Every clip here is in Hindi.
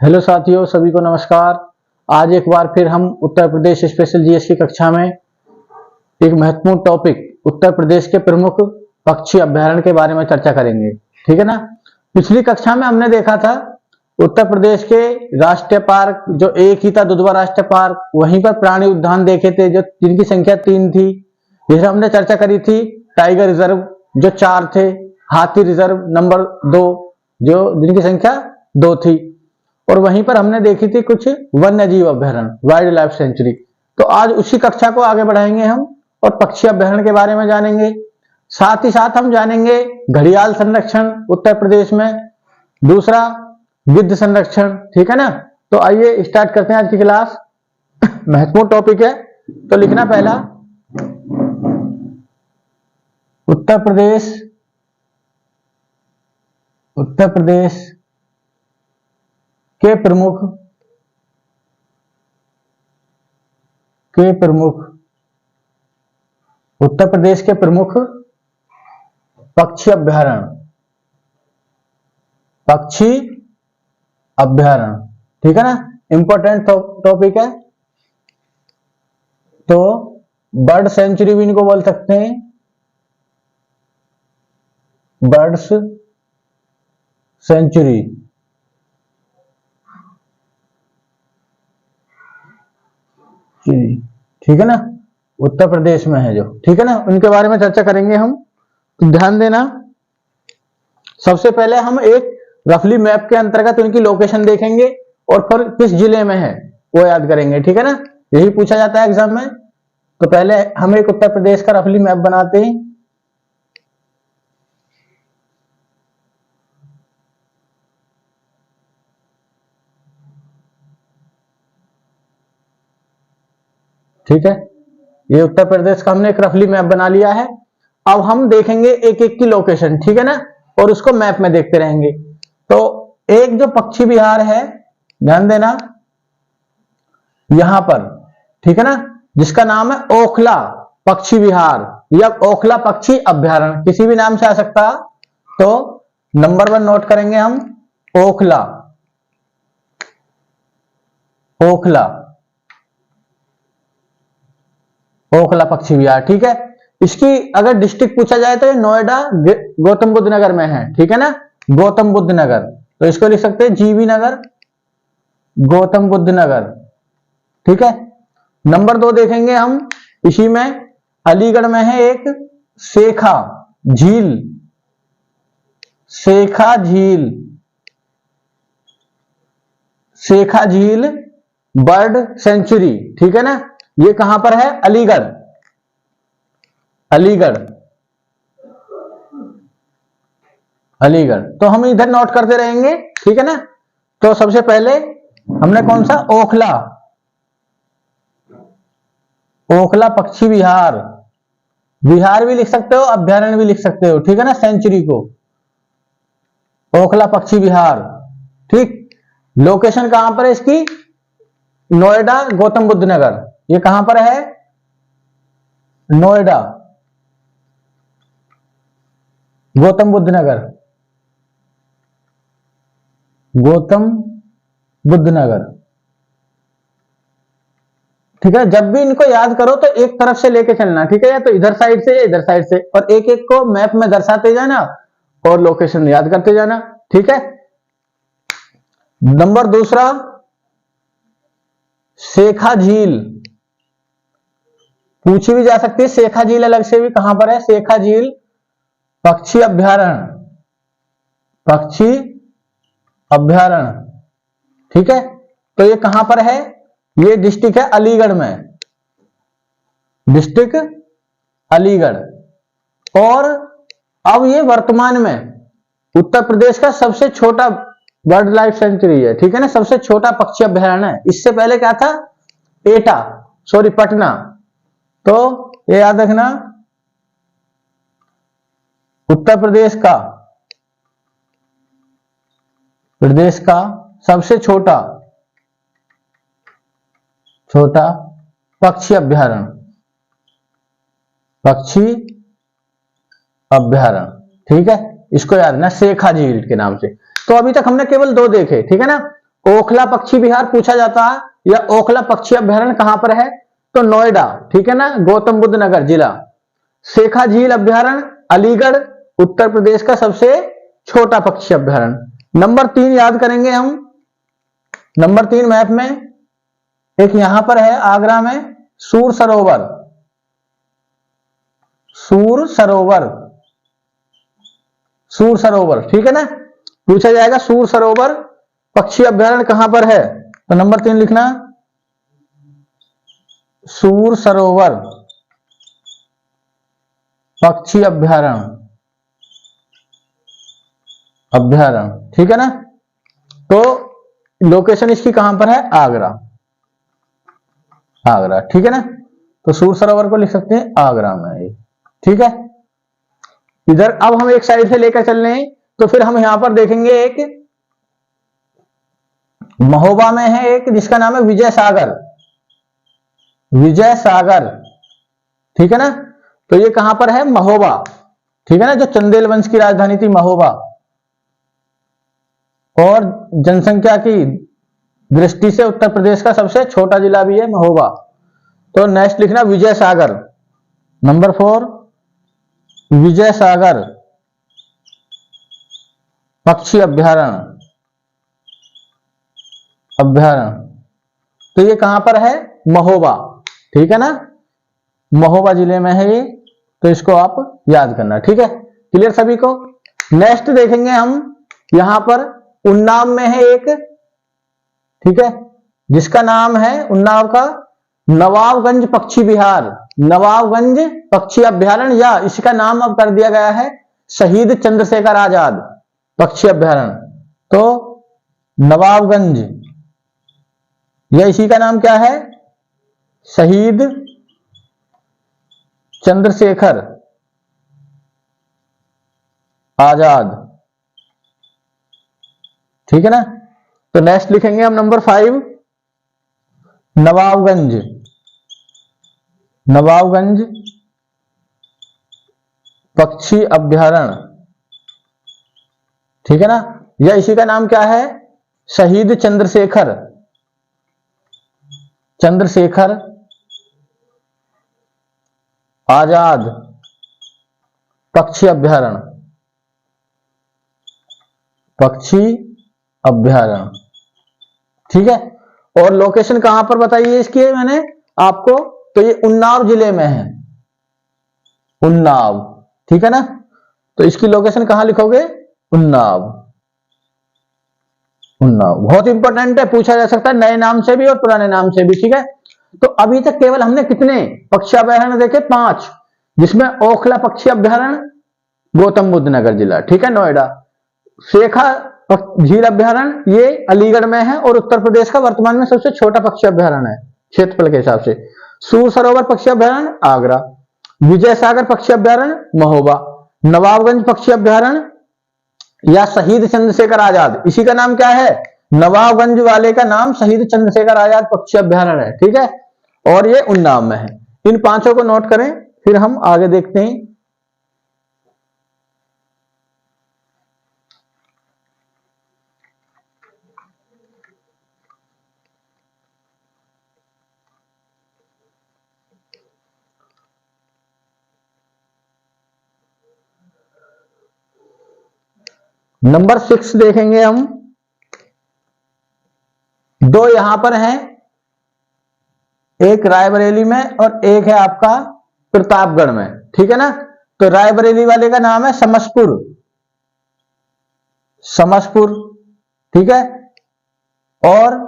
हेलो साथियों, सभी को नमस्कार। आज एक बार फिर हम उत्तर प्रदेश स्पेशल जीएस की कक्षा में एक महत्वपूर्ण टॉपिक उत्तर प्रदेश के प्रमुख पक्षी अभयारण्य के बारे में चर्चा करेंगे। ठीक है ना। पिछली कक्षा में हमने देखा था उत्तर प्रदेश के राष्ट्रीय पार्क, जो एक ही था दुधवा राष्ट्रीय पार्क, वहीं पर प्राणी उद्यान देखे थे जो जिनकी संख्या 3 थी। जिसमें हमने चर्चा करी थी टाइगर रिजर्व जो 4 थे, हाथी रिजर्व नंबर 2 जो जिनकी संख्या 2 थी, और वहीं पर हमने देखी थी कुछ वन्य जीव अभ्यारण्य, वाइल्ड लाइफ सेंचुरी। तो आज उसी कक्षा को आगे बढ़ाएंगे हम और पक्षी अभ्यारण्य के बारे में जानेंगे। साथ ही साथ हम जानेंगे घड़ियाल संरक्षण उत्तर प्रदेश में, दूसरा गिद्ध संरक्षण। ठीक है ना। तो आइए स्टार्ट करते हैं आज की क्लास। महत्वपूर्ण टॉपिक है तो लिखना पहला, उत्तर प्रदेश के प्रमुख उत्तर प्रदेश के प्रमुख पक्षी अभ्यारण्य। ठीक है ना। इंपॉर्टेंट टॉपिक है। तो बर्ड सेंचुरी भी इनको बोल सकते हैं, बर्ड्स सेंचुरी। ठीक है ना। उत्तर प्रदेश में है जो, ठीक है ना, उनके बारे में चर्चा करेंगे हम। तो ध्यान देना, सबसे पहले हम एक रफली मैप के अंतर्गत उनकी लोकेशन देखेंगे और फिर किस जिले में है वो याद करेंगे। ठीक है ना। यही पूछा जाता है एग्जाम में। तो पहले हम एक उत्तर प्रदेश का रफली मैप बनाते हैं। ठीक है, ये उत्तर प्रदेश का हमने एक रफली मैप बना लिया है। अब हम देखेंगे एक एक की लोकेशन। ठीक है ना, और उसको मैप में देखते रहेंगे। तो एक जो पक्षी विहार है, ध्यान देना यहां पर, ठीक है ना, जिसका नाम है ओखला पक्षी विहार या ओखला पक्षी अभ्यारण्य, किसी भी नाम से आ सकता। तो नंबर 1 नोट करेंगे हम, ओखला पक्षी विहार। ठीक है। इसकी अगर डिस्ट्रिक्ट पूछा जाए तो ये नोएडा गौतम बुद्ध नगर में है। ठीक है ना, गौतम बुद्ध नगर। तो इसको लिख सकते हैं जीवी नगर, गौतम बुद्ध नगर। ठीक है। नंबर 2 देखेंगे हम, इसी में अलीगढ़ में है एक शेखा झील बर्ड सेंचुरी। ठीक है ना, ये कहां पर है? अलीगढ़। तो हम इधर नोट करते रहेंगे। ठीक है ना। तो सबसे पहले हमने कौन सा? ओखला पक्षी विहार भी लिख सकते हो, अभ्यारण्य भी लिख सकते हो। ठीक है ना। सेंचुरी को ओखला पक्षी विहार। ठीक। लोकेशन कहां पर है इसकी? नोएडा गौतम बुद्ध नगर। ये कहां पर है? नोएडा गौतम बुद्ध नगर। ठीक है। जब भी इनको याद करो तो एक तरफ से लेके चलना। ठीक है, या तो इधर साइड से या इधर साइड से, और एक एक को मैप में दर्शाते जाना और लोकेशन याद करते जाना। ठीक है। नंबर 2 शेखा झील पूछी भी जा सकती है। शेखा झील अलग से भी कहां पर है? शेखा झील पक्षी अभ्यारण्य। ठीक है। तो ये कहां पर है? ये डिस्ट्रिक्ट है अलीगढ़ में, और अब ये वर्तमान में उत्तर प्रदेश का सबसे छोटा बर्ड लाइफ सेंचुरी है। ठीक है ना, सबसे छोटा पक्षी अभ्यारण्य है। इससे पहले क्या था? पटना। तो ये याद रखना, उत्तर प्रदेश का सबसे छोटा पक्षी अभ्यारण्य। ठीक है, इसको याद रखना शेखा झील के नाम से। तो अभी तक हमने केवल 2 देखे। ठीक है ना, ओखला पक्षी विहार पूछा जाता है या ओखला पक्षी अभ्यारण्य कहां पर है, तो नोएडा, ठीक है ना, गौतम बुद्ध नगर जिला। शेखा झील अभ्यारण्य अलीगढ़, उत्तर प्रदेश का सबसे छोटा पक्षी अभ्यारण्य। नंबर 3 याद करेंगे हम। नंबर 3 मैप में एक यहां पर है आगरा में सूर सरोवर, सूर सरोवर, सूर सरोवर, ठीक है ना, पूछा जाएगा सूर सरोवर पक्षी अभ्यारण्य कहां पर है, तो नंबर 3 लिखना सूर सरोवर पक्षी अभ्यारण्य, अभ्यारण्य, ठीक है ना। तो लोकेशन इसकी कहां पर है, आगरा, आगरा, ठीक है ना। तो सूर सरोवर को लिख सकते हैं आगरा में, ठीक है। इधर अब हम एक साइड से लेकर चल रहे हैं, तो फिर हम यहां पर देखेंगे एक महोबा में है एक जिसका नाम है विजय सागर, विजय सागर, ठीक है ना। तो ये कहां पर है, महोबा, ठीक है ना, जो चंदेल वंश की राजधानी थी महोबा, और जनसंख्या की दृष्टि से उत्तर प्रदेश का सबसे छोटा जिला भी है महोबा। तो नेक्स्ट लिखना विजय सागर, नंबर 4 विजय सागर पक्षी अभ्यारण्य, अभ्यारण्य। तो ये कहां पर है, महोबा, ठीक है ना, महोबा जिले में है ये, तो इसको आप याद करना, ठीक है। क्लियर सभी को। नेक्स्ट देखेंगे हम यहां पर उन्नाव में है एक, ठीक है, जिसका नाम है उन्नाव का नवाबगंज पक्षी विहार, नवाबगंज पक्षी अभ्यारण्य, या इसका नाम अब कर दिया गया है शहीद चंद्रशेखर आजाद पक्षी अभ्यारण्य। तो नवाबगंज, या इसी का नाम क्या है, शहीद चंद्रशेखर आजाद, ठीक है ना। तो नेक्स्ट लिखेंगे हम नंबर 5 नवाबगंज, नवाबगंज पक्षी अभ्यारण्य, ठीक है ना, या इसी का नाम क्या है, शहीद चंद्रशेखर, चंद्रशेखर आजाद पक्षी अभ्यारण्य, पक्षी अभ्यारण्य, ठीक है। और लोकेशन कहां पर बताइए इसकी मैंने आपको, तो ये उन्नाव जिले में है, उन्नाव, ठीक है ना। तो इसकी लोकेशन कहां लिखोगे, उन्नाव, उन्नाव, बहुत इंपॉर्टेंट है, पूछा जा सकता है नए नाम से भी और पुराने नाम से भी, ठीक है। तो अभी तक केवल हमने कितने पक्षी अभ्यारण्य देखे, 5, जिसमें ओखला पक्षी अभ्यारण्य गौतम बुद्ध नगर जिला, ठीक है, नोएडा। शेखा झील अभ्यारण्य ये अलीगढ़ में है और उत्तर प्रदेश का वर्तमान में सबसे छोटा पक्षी अभ्यारण्य है क्षेत्रफल के हिसाब से। सूर सरोवर पक्षी अभ्यारण्य आगरा, विजय सागर पक्षी अभ्यारण्य महोबा, नवाबगंज पक्षी अभ्यारण्य या शहीद चंद्रशेखर आजाद, इसी का नाम क्या है, नवाबगंज वाले का नाम शहीद चंद्रशेखर आजाद पक्षी अभ्यारण्य है, ठीक है, और ये उन्नाव में है। इन 5 को नोट करें, फिर हम आगे देखते हैं। नंबर 6 देखेंगे हम, 2 यहां पर हैं, एक रायबरेली में और एक है आपका प्रतापगढ़ में, ठीक है ना। तो रायबरेली वाले का नाम है समसपुर, समसपुर, ठीक है, और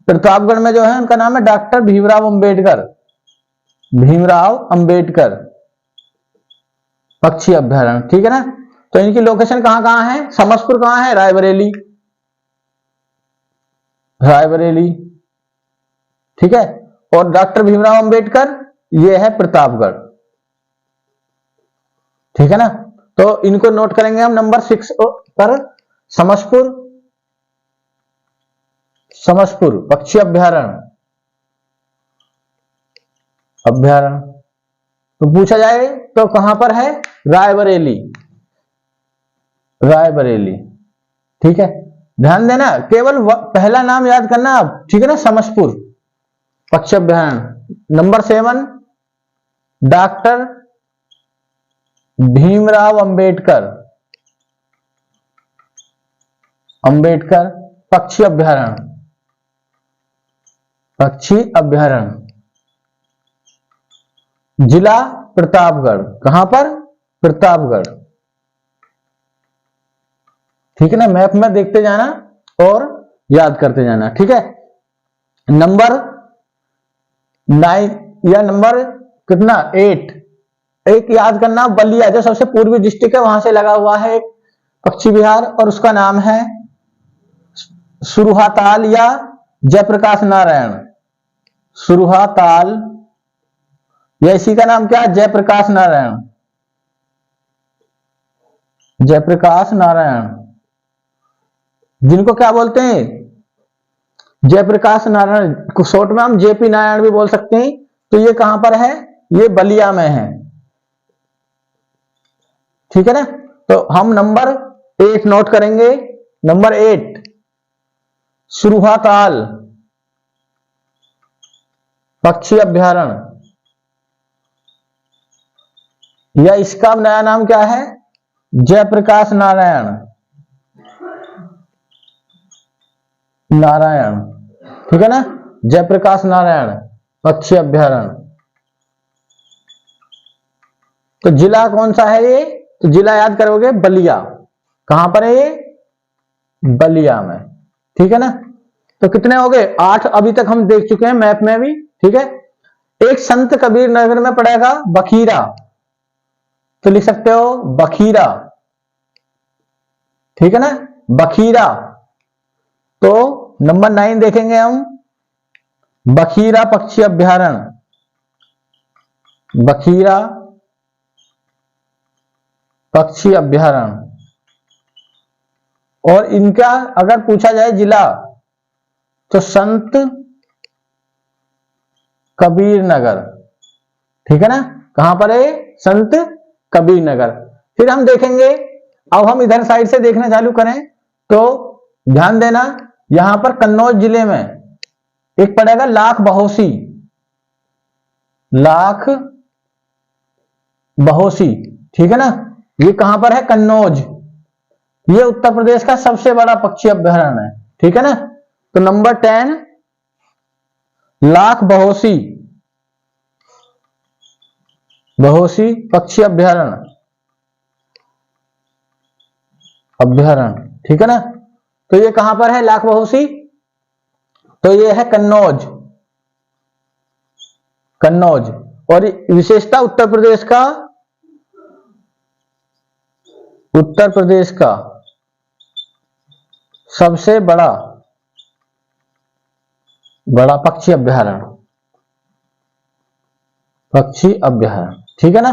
प्रतापगढ़ में जो है उनका नाम है डॉक्टर भीमराव अंबेडकर, भीमराव अंबेडकर पक्षी अभ्यारण्य, ठीक है ना। तो इनकी लोकेशन कहां कहां है, समसपुर कहां है, रायबरेली, रायबरेली, ठीक है, और डॉक्टर भीमराव अंबेडकर ये है प्रतापगढ़, ठीक है ना। तो इनको नोट करेंगे हम नंबर 6 पर, समसपुर, समसपुर पक्षी अभ्यारण्य, अभ्यारण्य। तो पूछा जाए तो कहां पर है, रायबरेली, रायबरेली, ठीक है। ध्यान देना, केवल पहला नाम याद करना आप, ठीक है ना। समसपुर पक्षी अभ्यारण्य। नंबर 7 डॉक्टर भीमराव अंबेडकर पक्षी अभ्यारण्य, जिला प्रतापगढ़। कहां पर? प्रतापगढ़, ठीक है ना। मैप में देखते जाना और याद करते जाना, ठीक है। नंबर 9 या नंबर कितना 8, एक याद करना, बलिया जो सबसे पूर्वी डिस्ट्रिक्ट है वहां से लगा हुआ है एक पक्षी विहार, और उसका नाम है सुरहाताल या जयप्रकाश नारायण। सुरहाताल या इसी का नाम क्या है? जयप्रकाश नारायण। जिनको क्या बोलते हैं? जयप्रकाश नारायण को शॉर्ट में हम जेपी नारायण भी बोल सकते हैं। तो ये कहां पर है? ये बलिया में है, ठीक है ना। तो हम नंबर 8 नोट करेंगे। नंबर 8 सुरहाताल पक्षी अभ्यारण्य, या इसका नया नाम क्या है? जयप्रकाश नारायण, ठीक है ना। जयप्रकाश नारायण पक्षी अभ्यारण्य। तो जिला कौन सा है ये? तो जिला याद करोगे बलिया। कहां पर है ये? बलिया में, ठीक है ना। तो कितने हो गए? 8 अभी तक हम देख चुके हैं मैप में भी, ठीक है। एक संत कबीर नगर में पड़ेगा बखीरा, तो लिख सकते हो बखीरा, ठीक है ना, बखीरा। तो नंबर 9 देखेंगे हम, बखीरा पक्षी अभ्यारण्य, बखीरा पक्षी अभ्यारण्य। और इनका अगर पूछा जाए जिला, तो संत कबीर नगर, ठीक है ना। कहां पर है? संत कबीर नगर। फिर हम देखेंगे, अब हम इधर साइड से देखना चालू करें तो ध्यान देना, यहां पर कन्नौज जिले में एक पड़ेगा लाख बहोसी, ठीक है ना। ये कहां पर है? कन्नौज। ये उत्तर प्रदेश का सबसे बड़ा पक्षी अभ्यारण्य है, ठीक है ना। तो नंबर 10 लाख बहोसी पक्षी अभ्यारण्य, ठीक है ना। तो ये कहां पर है लाख बहोसी? तो ये है कन्नौज। और विशेषता उत्तर प्रदेश का सबसे बड़ा पक्षी अभ्यारण्य, ठीक है ना।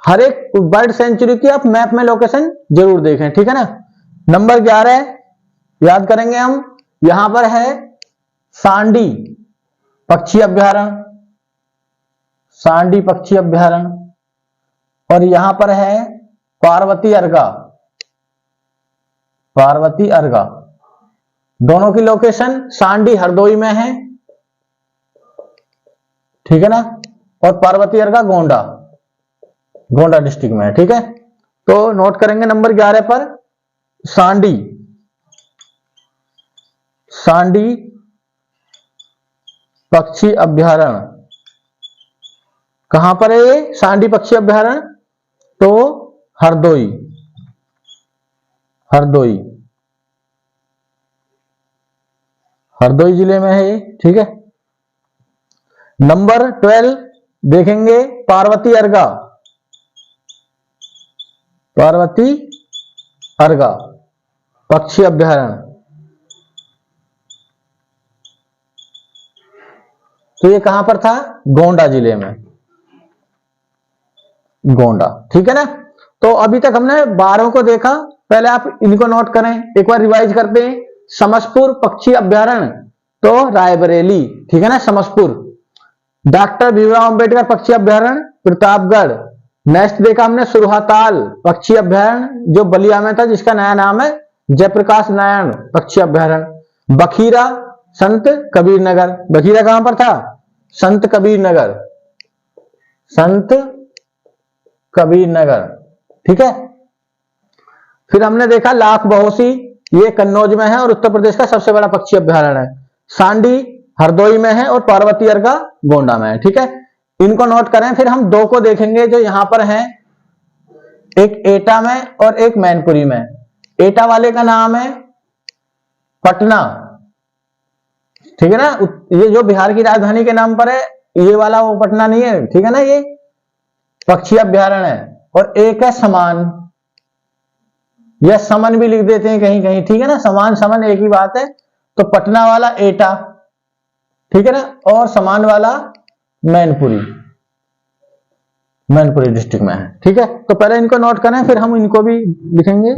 हर एक बर्ड सेंचुरी की आप मैप में लोकेशन जरूर देखें, ठीक है ना। नंबर 11 याद करेंगे हम, यहां पर है सांडी पक्षी अभ्यारण्य, और यहां पर है पार्वती अर्गा। दोनों की लोकेशन सांडी हरदोई में है, ठीक है ना, और पार्वती अर्गा गोंडा डिस्ट्रिक्ट में है, ठीक है। तो नोट करेंगे नंबर 11 पर सांडी पक्षी अभ्यारण्य। कहां पर है ये सांडी पक्षी अभ्यारण्य? तो हरदोई जिले में है ये, ठीक है। नंबर 12 देखेंगे पार्वती अर्गा पक्षी अभ्यारण्य। तो ये कहां पर था? गोंडा जिले में, ठीक है ना। तो अभी तक हमने 12 को देखा, पहले आप इनको नोट करें, एक बार रिवाइज करते हैं। समसपुर पक्षी अभ्यारण्य तो रायबरेली, ठीक है ना, समसपुर। डॉक्टर भीमराव अंबेडकर पक्षी अभ्यारण्य प्रतापगढ़। नेक्स्ट देखा हमने सुरहाताल पक्षी अभ्यारण्य जो बलिया में था, जिसका नया नाम है जयप्रकाश नारायण पक्षी अभ्यारण्य। बखीरा संत कबीर नगर, बखीरा कहां पर था? संत कबीर नगर, संत कबीर नगर, ठीक है। फिर हमने देखा लाख बहोसी, ये कन्नौज में है और उत्तर प्रदेश का सबसे बड़ा पक्षी अभ्यारण्य है। सांडी हरदोई में है और पार्वती अर्गा गोंडा में है, ठीक है। इनको नोट करें। फिर हम दो को देखेंगे जो यहां पर हैं, एक एटा में और एक मैनपुरी में। एटा वाले का नाम है पटना, ठीक है ना। ये जो बिहार की राजधानी के नाम पर है, ये वाला वो पटना नहीं है, ठीक है ना। ये पक्षी अभ्यारण्य है। और एक है समान, या समन भी लिख देते हैं कहीं कहीं, ठीक है ना। समान समन एक ही बात है। तो पटना वाला एटा, ठीक है ना, और समान वाला मैनपुरी, मैनपुरी डिस्ट्रिक्ट में है, ठीक है। तो पहले इनको नोट करें, फिर हम इनको भी लिखेंगे।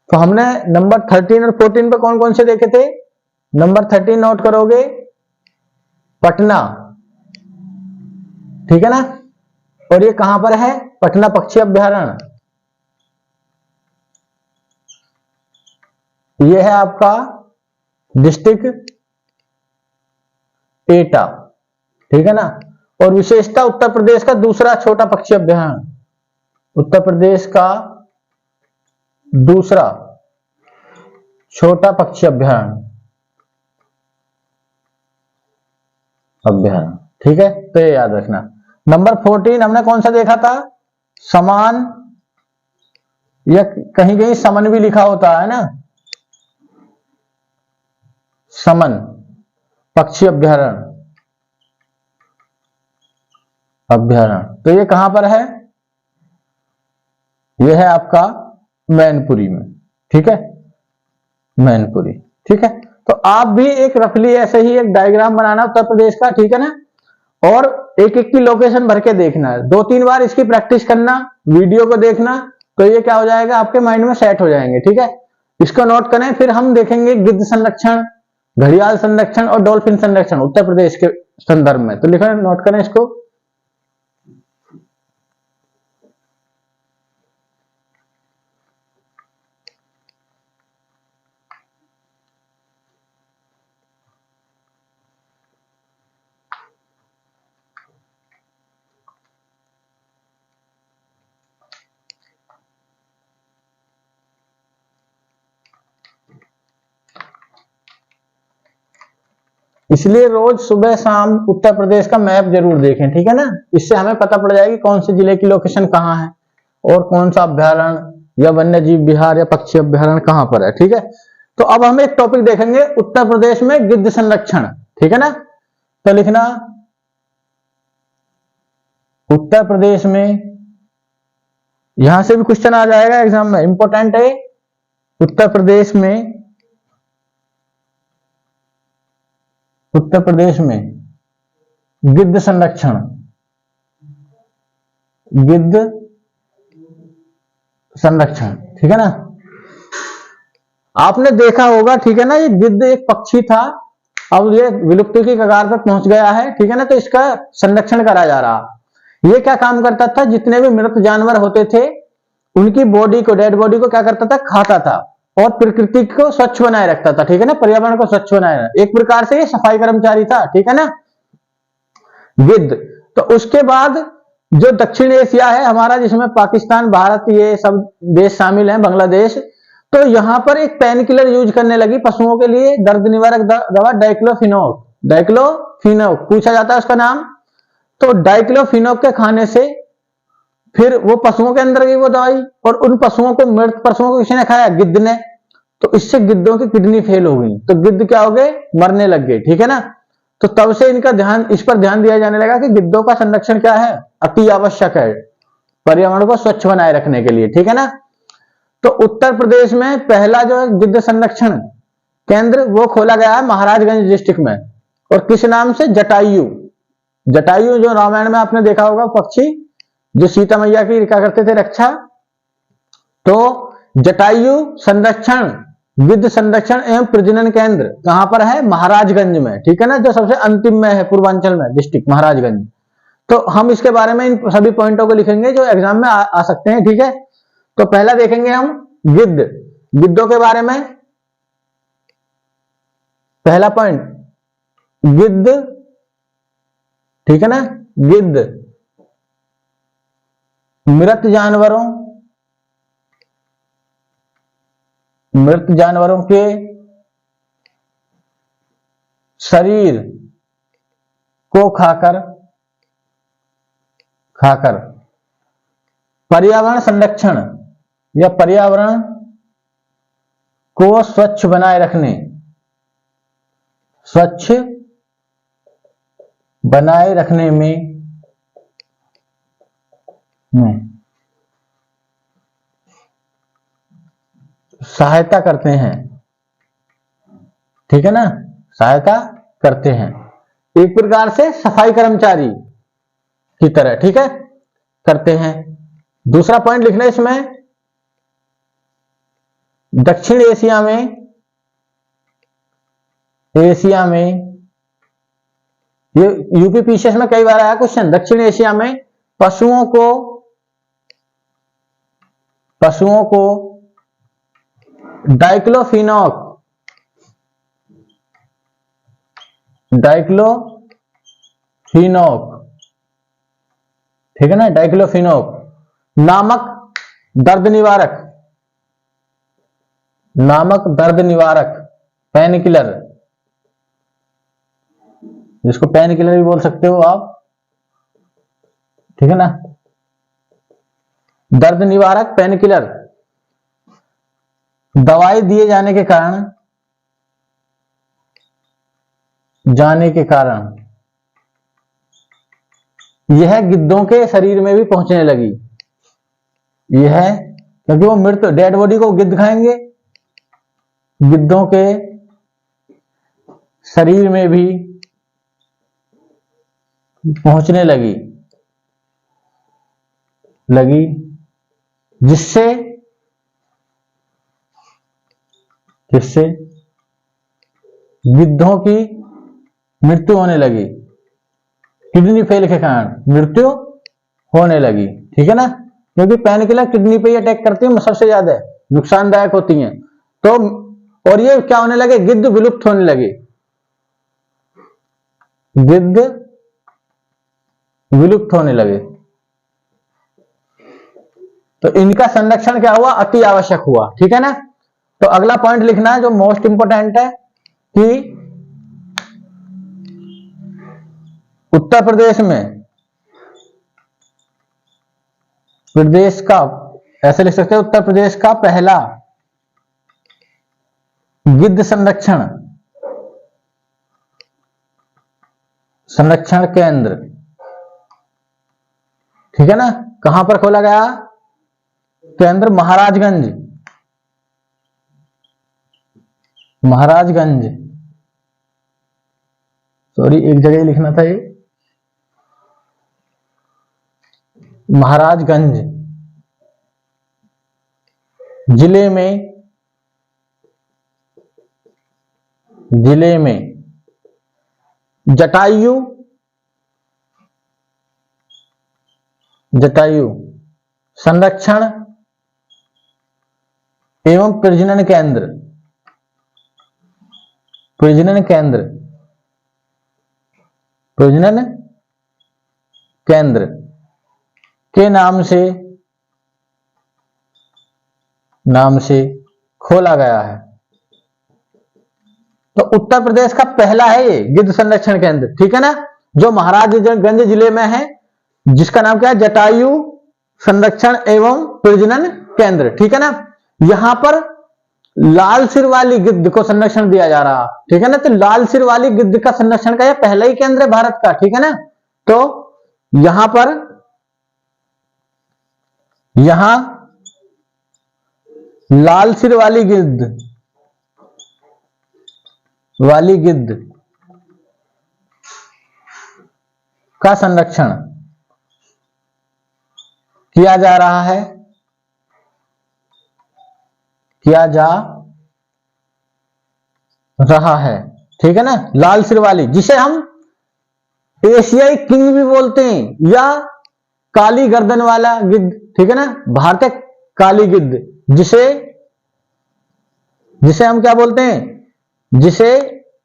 तो हमने नंबर 13 और 14 पे कौन कौन से देखे थे? नंबर 13 नोट करोगे, पटना, ठीक है ना। और ये कहां पर है? पटना पक्षी अभ्यारण्य। ये है आपका डिस्ट्रिक्ट एटा, ठीक है ना। और विशेषता उत्तर प्रदेश का दूसरा छोटा पक्षी अभ्यारण्य, उत्तर प्रदेश का दूसरा छोटा पक्षी अभ्यारण्य, ठीक है। तो ये याद रखना। नंबर 14 हमने कौन सा देखा था? समान, या कहीं कहीं समन भी लिखा होता है ना, समन पक्षी अभ्यारण्य, तो ये कहां पर है? ये है आपका मैनपुरी में, ठीक है, मैनपुरी, ठीक है। तो आप भी एक रफली ऐसे ही एक डायग्राम बनाना उत्तर प्रदेश का, ठीक है ना। और एक एक की लोकेशन भर के देखना है, 2-3 बार इसकी प्रैक्टिस करना, वीडियो को देखना, तो ये क्या हो जाएगा, आपके माइंड में सेट हो जाएंगे, ठीक है। इसको नोट करें। फिर हम देखेंगे गिद्ध संरक्षण, घड़ियाल संरक्षण और डॉल्फिन संरक्षण उत्तर प्रदेश के संदर्भ में। तो लिखा, नोट करें इसको। इसलिए रोज सुबह शाम उत्तर प्रदेश का मैप जरूर देखें, ठीक है ना। इससे हमें पता पड़ जाएगी कौन से जिले की लोकेशन कहाँ है और कौन सा अभ्यारण्य या वन्य जीव विहार या पक्षी अभ्यारण्य कहां पर है, ठीक है। तो अब हम एक टॉपिक देखेंगे, उत्तर प्रदेश में गिद्ध संरक्षण, ठीक है ना। तो लिखना, उत्तर प्रदेश में, यहां से भी क्वेश्चन आ जाएगा एग्जाम में, इंपॉर्टेंट है। उत्तर प्रदेश में, उत्तर प्रदेश में गिद्ध संरक्षण, गिद्ध संरक्षण, ठीक है ना। आपने देखा होगा, ठीक है ना, ये गिद्ध एक पक्षी था, अब ये विलुप्ति की कगार पर पहुंच गया है, ठीक है ना। तो इसका संरक्षण करा जा रहा। ये क्या काम करता था? जितने भी मृत जानवर होते थे उनकी बॉडी को, डेड बॉडी को क्या करता था? खाता था और प्रकृति को स्वच्छ बनाए रखता था, ठीक है ना, पर्यावरण को स्वच्छ बनाए रखता। एक प्रकार से ये सफाई कर्मचारी था, ठीक है ना, गिद्ध। तो उसके बाद जो दक्षिण एशिया है हमारा, जिसमें पाकिस्तान, भारत, ये सब देश शामिल हैं, बांग्लादेश, तो यहां पर एक पेन किलर यूज करने लगी पशुओं के लिए, दर्द निवारक दवा डाइक्लोफिनोक, डाइक्लोफिनोक पूछा जाता है उसका नाम। तो डाइक्लोफिनोक के खाने से फिर वो पशुओं के अंदर गई वो दवाई, और उन पशुओं को, मृत पशुओं को किसने खाया? गिद्ध ने। तो इससे गिद्धों की किडनी फेल हो गई, तो गिद्ध क्या हो गए? मरने लग गए, ठीक है ना। तो तब से इनका ध्यान, इस पर ध्यान दिया जाने लगा कि गिद्धों का संरक्षण क्या है? अति आवश्यक है पर्यावरण को स्वच्छ बनाए रखने के लिए, ठीक है ना। तो उत्तर प्रदेश में पहला जो गिद्ध संरक्षण केंद्र वो खोला गया है महाराजगंज डिस्ट्रिक्ट में, और किस नाम से? जटायु। जटायु जो रामायण में आपने देखा होगा पक्षी, जो सीता मैया की क्या करते थे? रक्षा। तो जटायु संरक्षण गिद्ध संरक्षण एवं प्रजनन केंद्र कहां पर है? महाराजगंज में, ठीक है ना, जो सबसे अंतिम में है पूर्वांचल में, डिस्ट्रिक्ट महाराजगंज। तो हम इसके बारे में इन सभी पॉइंटों को लिखेंगे जो एग्जाम में आ सकते हैं, ठीक है। तो पहला देखेंगे हम गिद्ध, गिद्धों के बारे में। पहला पॉइंट गिद्ध, ठीक है ना, गिद्ध मृत जानवरों के शरीर को खाकर पर्यावरण संरक्षण या पर्यावरण को स्वच्छ बनाए रखने में सहायता करते हैं, ठीक है ना, सहायता करते हैं, एक प्रकार से सफाई कर्मचारी की तरह, ठीक है, करते हैं। दूसरा पॉइंट लिखना है इसमें, दक्षिण एशिया में ये यूपी पीसीएस में कई बार आया क्वेश्चन, दक्षिण एशिया में पशुओं को डाइक्लोफिनॉक, ठीक है ना, डाइक्लोफिनॉक नामक दर्द निवारक पेन किलर, जिसको पेन किलर भी बोल सकते हो आप, ठीक है ना, दर्द निवारक पेन किलर दवाई दिए जाने के कारण यह गिद्धों के शरीर में भी पहुंचने लगी, यह क्योंकि वो मृत डेड बॉडी को गिद्ध खाएंगे, गिद्धों के शरीर में भी पहुंचने लगी जिससे गिद्धों की मृत्यु होने लगी, किडनी फेल के कारण मृत्यु होने लगी, ठीक है ना, क्योंकि पेन किलर किडनी पे अटैक करती है, सबसे ज्यादा नुकसानदायक होती हैं। तो और ये क्या होने लगे? गिद्ध विलुप्त होने लगे, गिद्ध विलुप्त होने लगे। तो इनका संरक्षण क्या हुआ? अति आवश्यक हुआ, ठीक है ना। तो अगला पॉइंट लिखना है जो मोस्ट इंपोर्टेंट है कि उत्तर प्रदेश का, ऐसे लिख सकते हैं, उत्तर प्रदेश का पहला गिद्ध संरक्षण केंद्र, ठीक है ना, कहां पर खोला गया केंद्र? महाराजगंज, सॉरी एक जगह लिखना था, ये महाराजगंज जिले में जटायु संरक्षण एवं प्रजनन केंद्र के नाम से खोला गया है। तो उत्तर प्रदेश का पहला है ये गिद्ध संरक्षण केंद्र, ठीक है ना, जो महाराजगंज जिले में है, जिसका नाम क्या है? जटायु संरक्षण एवं प्रजनन केंद्र, ठीक है ना। यहां पर लाल सिर वाली गिद्ध को संरक्षण दिया जा रहा, ठीक है ना। तो लाल सिर वाली गिद्ध का संरक्षण का यह पहला ही केंद्र है भारत का, ठीक है ना। तो यहां लाल सिर वाली गिद्ध का संरक्षण किया जा रहा है, ठीक है ना। लाल सिर वाली, जिसे हम एशियाई किंग भी बोलते हैं, या काली गर्दन वाला गिद्ध, ठीक है ना, भारतीय काली गिद्ध, जिसे हम क्या बोलते हैं, जिसे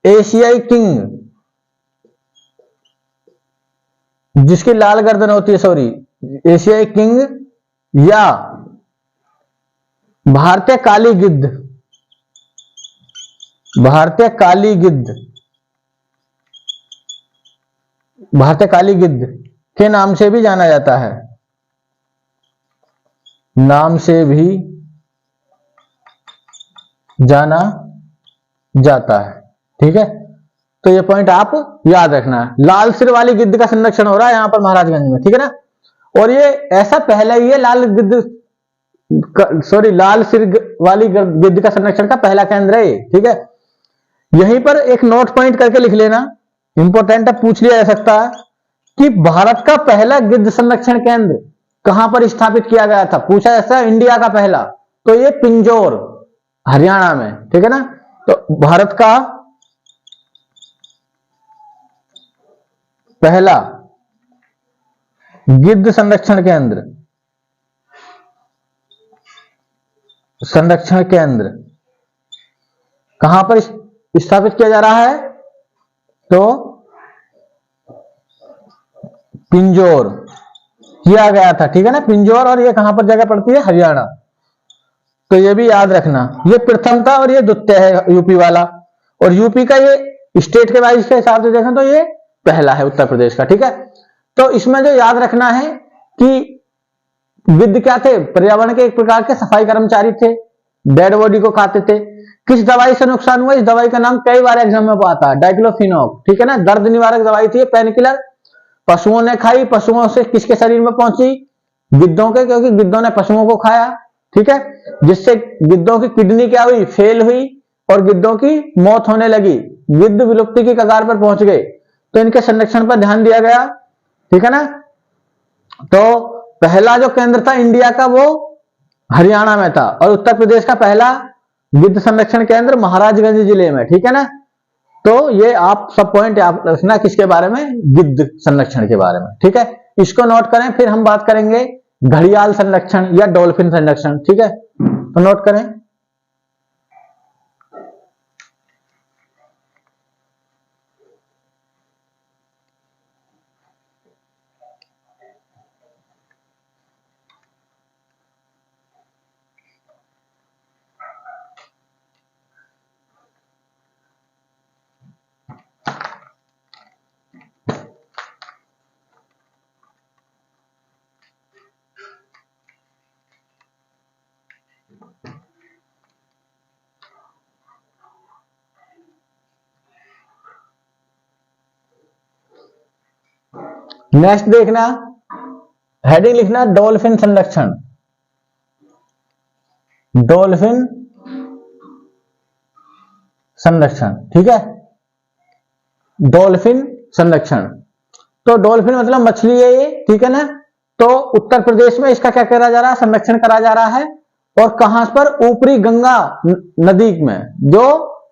एशियाई किंग, जिसकी लाल गर्दन होती है, सॉरी, एशियाई किंग या भारतीय काली गिद्ध, भारतीय काली गिद्ध, भारतीय काली गिद्ध के नाम से भी जाना जाता है, नाम से भी जाना जाता है, ठीक है। तो ये पॉइंट आप याद रखना है। लाल सिर वाली गिद्ध का संरक्षण हो रहा है यहां पर महाराजगंज में, ठीक है ना। और ये ऐसा पहला ही है लाल गिद्ध, सॉरी, लाल सिर वाली गिद्ध का संरक्षण का पहला केंद्र है, ठीक है। यहीं पर एक नोट पॉइंट करके लिख लेना, इंपॉर्टेंट है, पूछ लिया जा सकता है कि भारत का पहला गिद्ध संरक्षण केंद्र कहां पर स्थापित किया गया था, पूछा ऐसा, इंडिया का पहला, तो ये पिंजौर, हरियाणा में, ठीक है ना। तो भारत का पहला गिद्ध संरक्षण केंद्र कहां पर स्थापित किया जा रहा है, तो पिंजौर किया गया था, ठीक है ना, पिंजौर। और ये कहां पर जगह पड़ती है, हरियाणा। तो ये भी याद रखना, ये प्रथम था और ये द्वितीय है यूपी वाला। और यूपी का ये स्टेट के वाइज के हिसाब से देखें तो ये पहला है उत्तर प्रदेश का, ठीक है। तो इसमें जो याद रखना है कि गिद्ध क्या थे, पर्यावरण के एक प्रकार के सफाई कर्मचारी थे, डेड बॉडी को खाते थे। किस दवाई से नुकसान हुआ, इस दवाई का नाम कई बार एग्जाम में आता है, डाइक्लोफिनॉक, ठीक है ना, दर्द निवारक दवाई थी, पेन किलर। पशुओं ने खाई, पशुओं से किसके शरीर में पहुंची, गिद्धों के, क्योंकि गिद्धों ने पशुओं को खाया, ठीक है, जिससे गिद्धों की किडनी क्या हुई, फेल हुई और गिद्धों की मौत होने लगी, गिद्ध विलुप्ति की कगार पर पहुंच गए। तो इनके संरक्षण पर ध्यान दिया गया, ठीक है ना। तो पहला जो केंद्र था इंडिया का वो हरियाणा में था, और उत्तर प्रदेश का पहला गिद्ध संरक्षण केंद्र महाराजगंज जिले में, ठीक है ना। तो ये आप सब पॉइंट आप रखना किसके बारे में, गिद्ध संरक्षण के बारे में, ठीक है। इसको नोट करें, फिर हम बात करेंगे घड़ियाल संरक्षण या डॉल्फिन संरक्षण, ठीक है। तो नोट करें, नेक्स्ट देखना, हेडिंग लिखना डॉल्फिन संरक्षण, डॉल्फिन संरक्षण, ठीक है, डॉल्फिन संरक्षण। तो डॉल्फिन मतलब मछली है ये, ठीक है ना। तो उत्तर प्रदेश में इसका क्या करा जा रहा है, संरक्षण करा जा रहा है। और कहां पर, ऊपरी गंगा नदी में, जो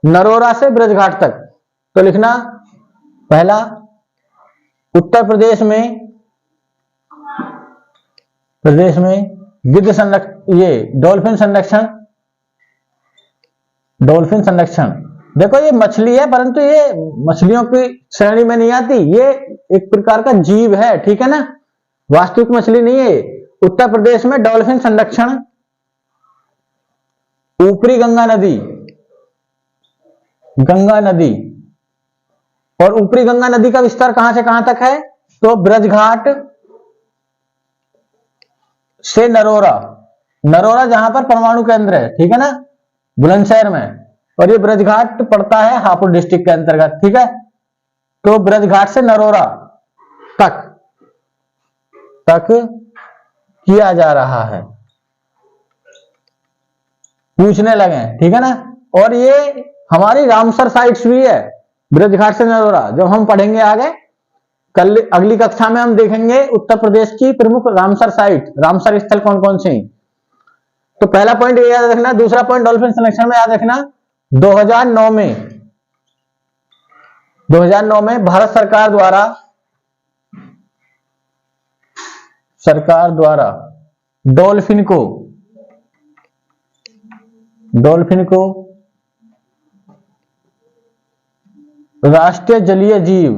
नरोरा से ब्रजघाट तक। तो लिखना पहला, उत्तर प्रदेश में गिद्ध संरक्षण, ये डॉल्फिन संरक्षण, डॉल्फिन संरक्षण। देखो ये मछली है, परंतु ये मछलियों की श्रेणी में नहीं आती, ये एक प्रकार का जीव है, ठीक है ना, वास्तविक मछली नहीं है। उत्तर प्रदेश में डॉल्फिन संरक्षण, ऊपरी गंगा नदी, गंगा नदी, और ऊपरी गंगा नदी का विस्तार कहां से कहां तक है, तो ब्रजघाट से नरोरा, नरोरा जहां पर परमाणु केंद्र है, ठीक है ना, बुलंदशहर में। और ये ब्रजघाट पड़ता है हापुड़ डिस्ट्रिक्ट के अंतर्गत, ठीक है। तो ब्रजघाट से नरोरा तक किया जा रहा है, पूछने लगे, ठीक है ना। और ये हमारी रामसर साइट्स भी है, ब्रजघाट से नरोरा, जब हम पढ़ेंगे आगे, कल अगली कक्षा में हम देखेंगे उत्तर प्रदेश की प्रमुख रामसर साइट, रामसर स्थल कौन कौन से हैं। तो पहला पॉइंट ये याद रखना। दूसरा पॉइंट डॉल्फिन संरक्षण में याद रखना, 2009 में 2009 में भारत सरकार द्वारा डॉल्फिन को राष्ट्रीय जलीय जीव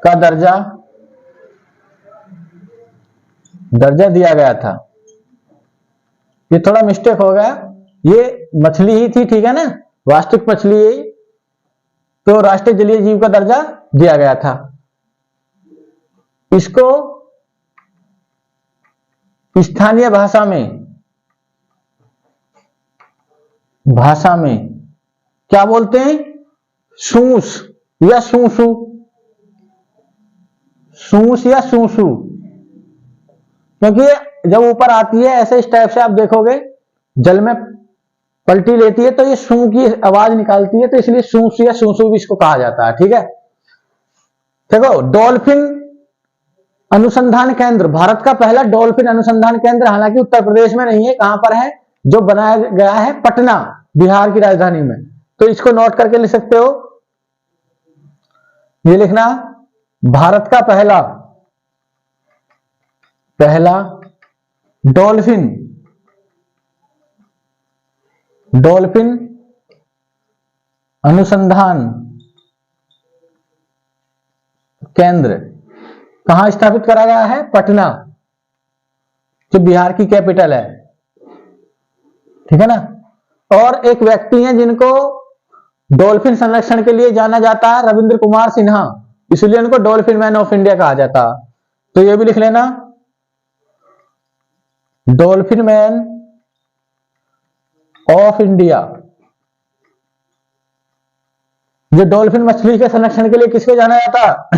का दर्जा दिया गया था। ये थोड़ा मिस्टेक हो गया, ये मछली ही थी, ठीक है ना, वास्तविक मछली यही, तो राष्ट्रीय जलीय जीव का दर्जा दिया गया था। इसको स्थानीय भाषा में क्या बोलते हैं? सूस या सूसू, क्योंकि जब ऊपर आती है ऐसे इस टाइप से आप देखोगे जल में पलटी लेती है तो ये सू की आवाज निकालती है, तो इसलिए सूस या सूसू भी इसको कहा जाता है, ठीक है। देखो, डॉल्फिन अनुसंधान केंद्र, भारत का पहला डॉल्फिन अनुसंधान केंद्र, हालांकि उत्तर प्रदेश में नहीं है, कहां पर है, जो बनाया गया है पटना, बिहार की राजधानी में। तो इसको नोट करके लिख सकते हो, ये लिखना, भारत का पहला डॉल्फिन अनुसंधान केंद्र कहां स्थापित करा गया है? पटना, जो बिहार की कैपिटल है, ठीक है ना। और एक व्यक्ति हैं जिनको डॉल्फिन संरक्षण के लिए जाना जाता है, रविंद्र कुमार सिन्हा, इसलिए उनको डॉल्फिन मैन ऑफ इंडिया कहा जाता है। तो ये भी लिख लेना, डॉल्फिन मैन ऑफ इंडिया। जो डॉल्फिन मछली के संरक्षण के लिए किसको जाना जाता?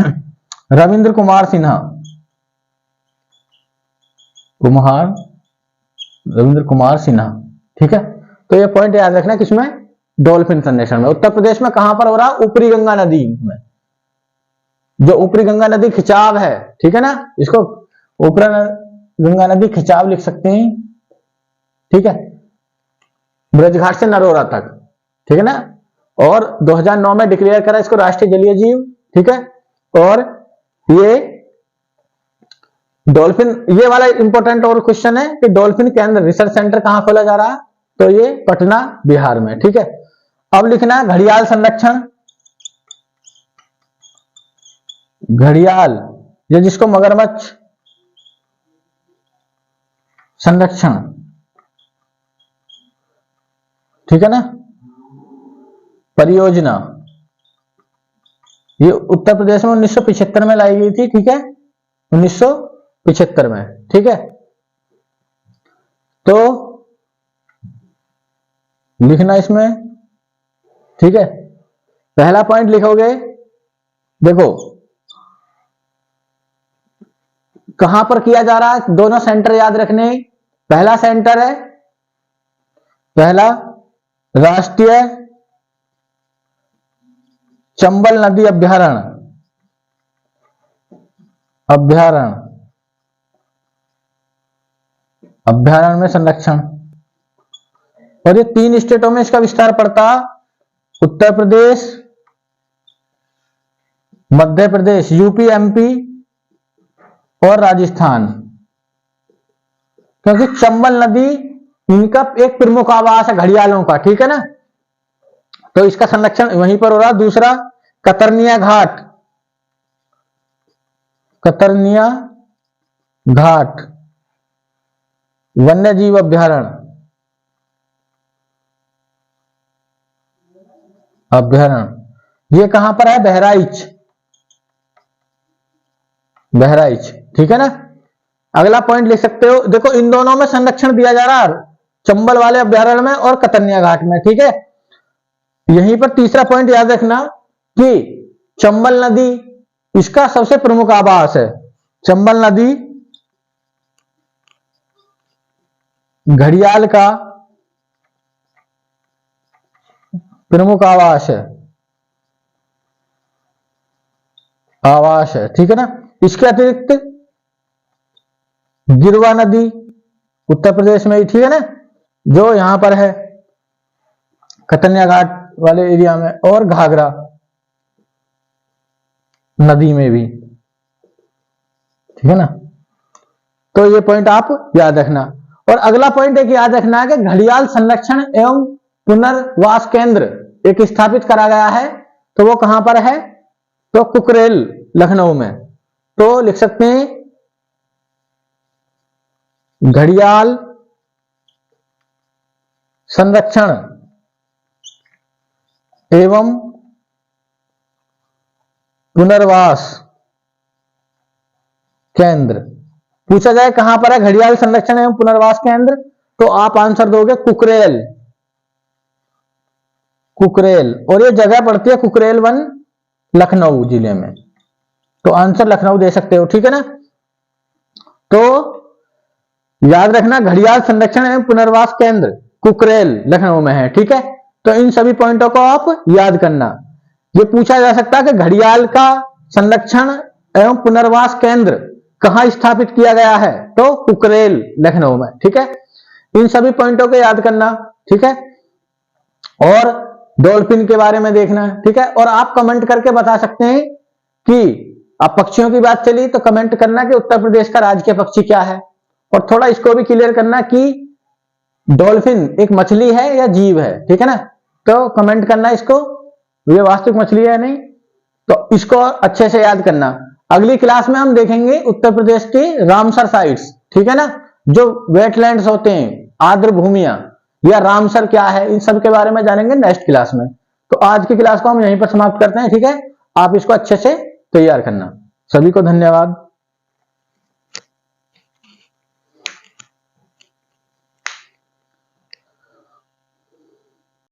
रविंद्र कुमार सिन्हा, रविंद्र कुमार सिन्हा, ठीक है। तो ये पॉइंट याद रखना, किसमें? डॉल्फिन संरक्षण में। उत्तर प्रदेश में कहां पर हो रहा? ऊपरी गंगा नदी में, जो ऊपरी गंगा नदी खिंचाव है, ठीक है ना, इसको ऊपरी गंगा नदी खिंचाव लिख सकते हैं, ठीक है, ब्रजघाट से नरोरा तक, ठीक है ना। और 2009 में डिक्लेयर करा इसको राष्ट्रीय जलीय जीव, ठीक है। और ये डॉल्फिन, ये वाला इंपॉर्टेंट और क्वेश्चन है कि डॉल्फिन केंद्र रिसर्च सेंटर कहां खोला जा रहा है? तो ये पटना, बिहार में, ठीक है। अब लिखना है घड़ियाल संरक्षण, घड़ियाल, या जिसको मगरमच्छ संरक्षण, ठीक है ना, परियोजना, ये उत्तर प्रदेश में 1975 में लाई गई थी, ठीक है, 1975 में, ठीक है। तो लिखना इसमें, ठीक है। पहला पॉइंट लिखोगे, देखो कहां पर किया जा रहा है, दोनों सेंटर याद रखने। पहला सेंटर है, पहला राष्ट्रीय चंबल नदी अभ्यारण्य में संरक्षण। और ये 3 स्टेटों में इसका विस्तार पड़ता, उत्तर प्रदेश, मध्य प्रदेश, यूपी, एमपी और राजस्थान, क्योंकि चंबल नदी इनका एक प्रमुख आवास है घड़ियालों का, ठीक है ना। तो इसका संरक्षण वहीं पर हो रहा। दूसरा, कतरनिया घाट वन्य जीव अभ्यारण्य, ये कहां पर है? बहराइच, ठीक है ना। अगला पॉइंट लिख सकते हो, देखो इन दोनों में संरक्षण दिया जा रहा है, चंबल वाले अभ्यारण्य में और कतरनिया घाट में, ठीक है। यहीं पर तीसरा पॉइंट याद रखना कि चंबल नदी इसका सबसे प्रमुख आवास है, चंबल नदी घड़ियाल का प्रमुख आवास है, ठीक है ना। इसके अतिरिक्त गिरवा नदी उत्तर प्रदेश में ही, ठीक है ना, जो यहां पर है कतनिया घाट वाले एरिया में और घाघरा नदी में भी, ठीक है ना। तो ये पॉइंट आप याद रखना। और अगला पॉइंट एक याद रखना है कि घड़ियाल संरक्षण एवं पुनर्वास केंद्र एक स्थापित करा गया है, तो वो कहां पर है, तो कुकरेल लखनऊ में। तो लिख सकते हैं घड़ियाल संरक्षण एवं पुनर्वास केंद्र। पूछा जाए कहां पर है घड़ियाल संरक्षण एवं पुनर्वास केंद्र, तो आप आंसर दोगे कुकरेल, कुकरेल। और ये जगह पड़ती है कुकरेल वन लखनऊ जिले में, तो आंसर लखनऊ दे सकते हो, ठीक है ना। तो याद रखना घड़ियाल संरक्षण एवं पुनर्वास केंद्र कुकरेल लखनऊ में है, ठीक है। तो इन सभी पॉइंटों को आप याद करना। ये पूछा जा सकता है कि घड़ियाल का संरक्षण एवं पुनर्वास केंद्र कहां स्थापित किया गया है, तो कुकरेल लखनऊ में, ठीक है। इन सभी पॉइंटों को याद करना, ठीक है। और डॉल्फिन के बारे में देखना है, ठीक है। और आप कमेंट करके बता सकते हैं कि अब पक्षियों की बात चली तो कमेंट करना कि उत्तर प्रदेश का राजकीय पक्षी क्या है। और थोड़ा इसको भी क्लियर करना कि डॉल्फिन एक मछली है या जीव है, ठीक है ना। तो कमेंट करना इसको, ये वास्तविक मछली है नहीं, तो इसको अच्छे से याद करना। अगली क्लास में हम देखेंगे उत्तर प्रदेश की रामसर साइट्स, ठीक है ना, जो वेटलैंड्स होते हैं, आर्द्र भूमियां, या रामसर क्या है, इन सब के बारे में जानेंगे नेक्स्ट क्लास में। तो आज की क्लास को हम यहीं पर समाप्त करते हैं, ठीक है। आप इसको अच्छे से तैयार करना। सभी को धन्यवाद।